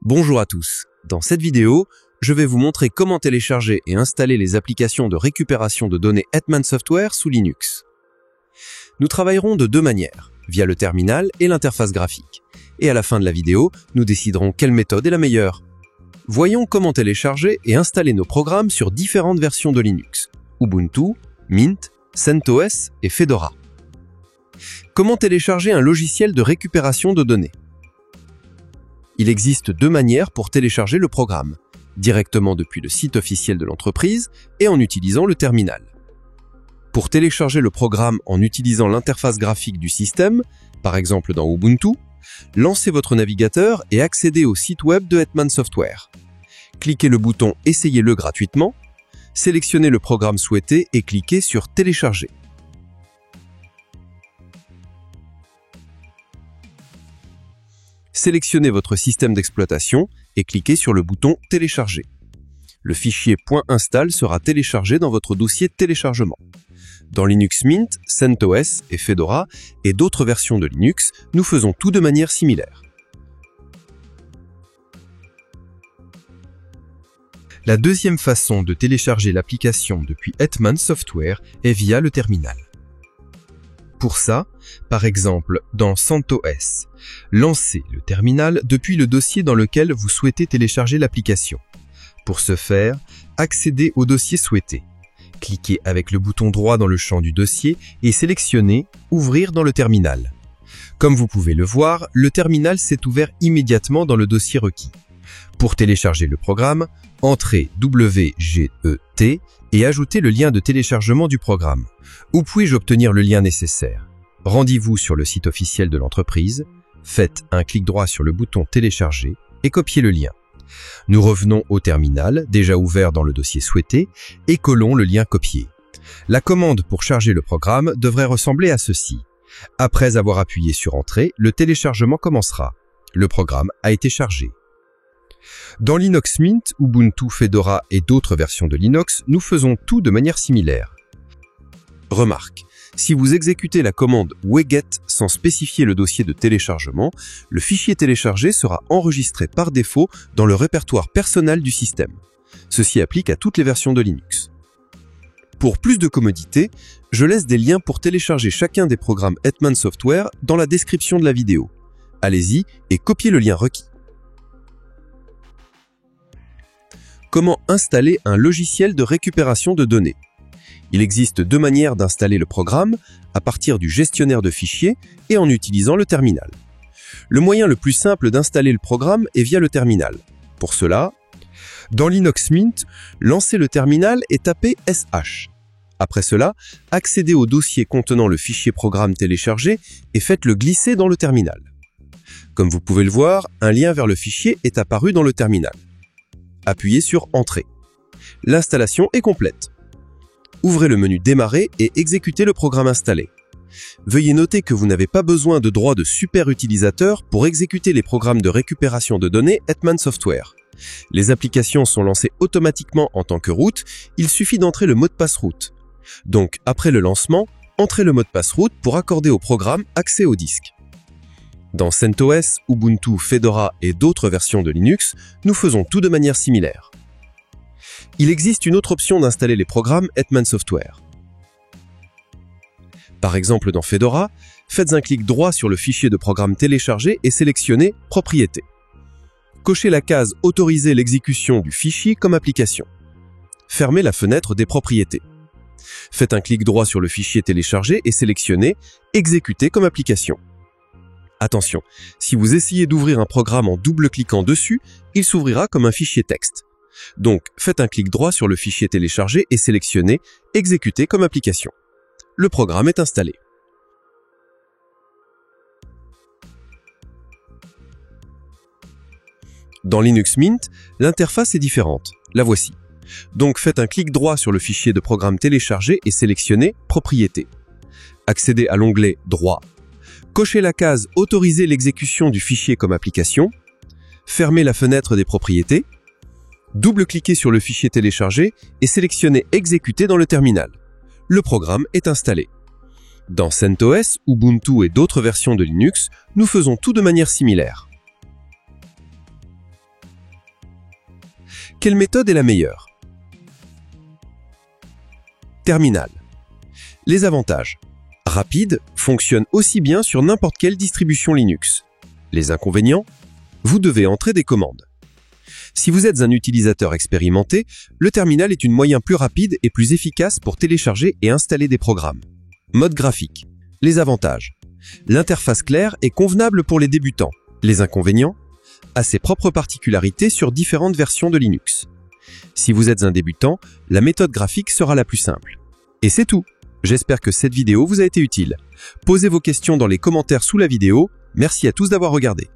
Bonjour à tous. Dans cette vidéo, je vais vous montrer comment télécharger et installer les applications de récupération de données Hetman Software sous Linux. Nous travaillerons de deux manières, via le terminal et l'interface graphique. Et à la fin de la vidéo, nous déciderons quelle méthode est la meilleure. Voyons comment télécharger et installer nos programmes sur différentes versions de Linux, Ubuntu, Mint, CentOS et Fedora. Comment télécharger un logiciel de récupération de données? Il existe deux manières pour télécharger le programme, directement depuis le site officiel de l'entreprise et en utilisant le terminal. Pour télécharger le programme en utilisant l'interface graphique du système, par exemple dans Ubuntu, lancez votre navigateur et accédez au site web de Hetman Software. Cliquez le bouton « Essayez-le gratuitement », sélectionnez le programme souhaité et cliquez sur « Télécharger ». Sélectionnez votre système d'exploitation et cliquez sur le bouton « Télécharger ». Le fichier .install sera téléchargé dans votre dossier de téléchargement. Dans Linux Mint, CentOS et Fedora et d'autres versions de Linux, nous faisons tout de manière similaire. La deuxième façon de télécharger l'application depuis Hetman Software est via le terminal. Pour ça, par exemple, dans CentOS, lancez le terminal depuis le dossier dans lequel vous souhaitez télécharger l'application. Pour ce faire, accédez au dossier souhaité. Cliquez avec le bouton droit dans le champ du dossier et sélectionnez « Ouvrir dans le terminal ». Comme vous pouvez le voir, le terminal s'est ouvert immédiatement dans le dossier requis. Pour télécharger le programme, entrez WGET et ajoutez le lien de téléchargement du programme. Où puis-je obtenir le lien nécessaire? Rendez-vous sur le site officiel de l'entreprise, faites un clic droit sur le bouton « Télécharger » et copiez le lien. Nous revenons au terminal, déjà ouvert dans le dossier souhaité, et collons le lien copié. La commande pour charger le programme devrait ressembler à ceci. Après avoir appuyé sur « Entrée », le téléchargement commencera. Le programme a été chargé. Dans Linux Mint, Ubuntu, Fedora et d'autres versions de Linux, nous faisons tout de manière similaire. Remarque, si vous exécutez la commande wget sans spécifier le dossier de téléchargement, le fichier téléchargé sera enregistré par défaut dans le répertoire personnel du système. Ceci applique à toutes les versions de Linux. Pour plus de commodité, je laisse des liens pour télécharger chacun des programmes Hetman Software dans la description de la vidéo. Allez-y et copiez le lien requis. Comment installer un logiciel de récupération de données? Il existe deux manières d'installer le programme, à partir du gestionnaire de fichiers et en utilisant le terminal. Le moyen le plus simple d'installer le programme est via le terminal. Pour cela, dans Linux Mint, lancez le terminal et tapez SH. Après cela, accédez au dossier contenant le fichier programme téléchargé et faites-le glisser dans le terminal. Comme vous pouvez le voir, un lien vers le fichier est apparu dans le terminal. Appuyez sur Entrée. L'installation est complète. Ouvrez le menu Démarrer et exécutez le programme installé. Veuillez noter que vous n'avez pas besoin de droit de super utilisateur pour exécuter les programmes de récupération de données Hetman Software. Les applications sont lancées automatiquement en tant que root, il suffit d'entrer le mot de passe root. Donc, après le lancement, entrez le mot de passe root pour accorder au programme accès au disque. Dans CentOS, Ubuntu, Fedora et d'autres versions de Linux, nous faisons tout de manière similaire. Il existe une autre option d'installer les programmes Hetman Software. Par exemple, dans Fedora, faites un clic droit sur le fichier de programme téléchargé et sélectionnez « Propriétés ». Cochez la case « Autoriser l'exécution du fichier comme application ». Fermez la fenêtre des propriétés. Faites un clic droit sur le fichier téléchargé et sélectionnez « Exécuter comme application ». Attention, si vous essayez d'ouvrir un programme en double-cliquant dessus, il s'ouvrira comme un fichier texte. Donc, faites un clic droit sur le fichier téléchargé et sélectionnez « Exécuter comme application ». Le programme est installé. Dans Linux Mint, l'interface est différente. La voici. Donc, faites un clic droit sur le fichier de programme téléchargé et sélectionnez « Propriétés ». Accédez à l'onglet « Droit ». Cochez la case « Autoriser l'exécution du fichier comme application ». Fermez la fenêtre des propriétés. Double-cliquez sur le fichier téléchargé et sélectionnez « Exécuter » dans le terminal. Le programme est installé. Dans CentOS, Ubuntu et d'autres versions de Linux, nous faisons tout de manière similaire. Quelle méthode est la meilleure? Terminal. Les avantages. Rapide, fonctionne aussi bien sur n'importe quelle distribution Linux. Les inconvénients? Vous devez entrer des commandes. Si vous êtes un utilisateur expérimenté, le terminal est un moyen plus rapide et plus efficace pour télécharger et installer des programmes. Mode graphique. Les avantages. L'interface claire est convenable pour les débutants. Les inconvénients? A ses propres particularités sur différentes versions de Linux. Si vous êtes un débutant, la méthode graphique sera la plus simple. Et c'est tout. J'espère que cette vidéo vous a été utile. Posez vos questions dans les commentaires sous la vidéo. Merci à tous d'avoir regardé.